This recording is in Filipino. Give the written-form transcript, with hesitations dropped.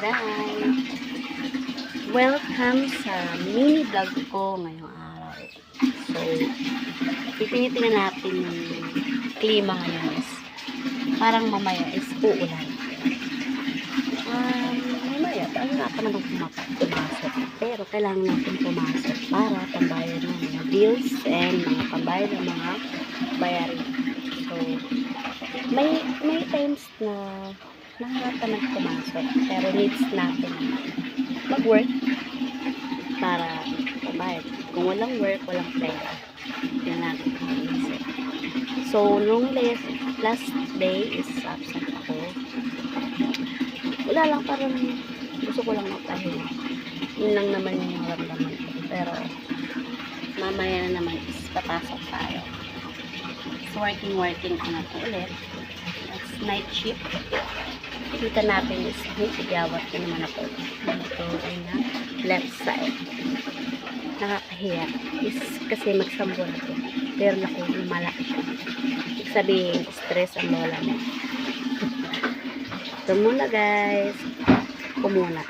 Guys, welcome sa mini vlog ko ngayong araw. So, tinitingnan natin yung klima ngayon is parang mamaya is uulan. Mamaya, ano nga pa naman pumasok. Pero kailangan natin pumasok para pambayad ng mga bills and mga pambayad ng mga bayarin. So, may times na nahanap ka ng pumasok pero needs natin mag-work para pambayad. Kung walang work, walang pera. Yan natin iniisip. So, nung last day is absent ako. Wala lang, parang gusto ko lang magpahinga. Yun lang naman yung maramdaman ko. Pero, mamaya na naman is papasok tayo. So, working ko na po ulit. That's night shift. Kita natin is higawat ko naman ako. Ito ay na left side. Nakakahiya. Is kasi magsambo na ito. Pero naku, malaki siya. Ibig sabihin, stress ang lola mo. Ito muna guys. Kumuna.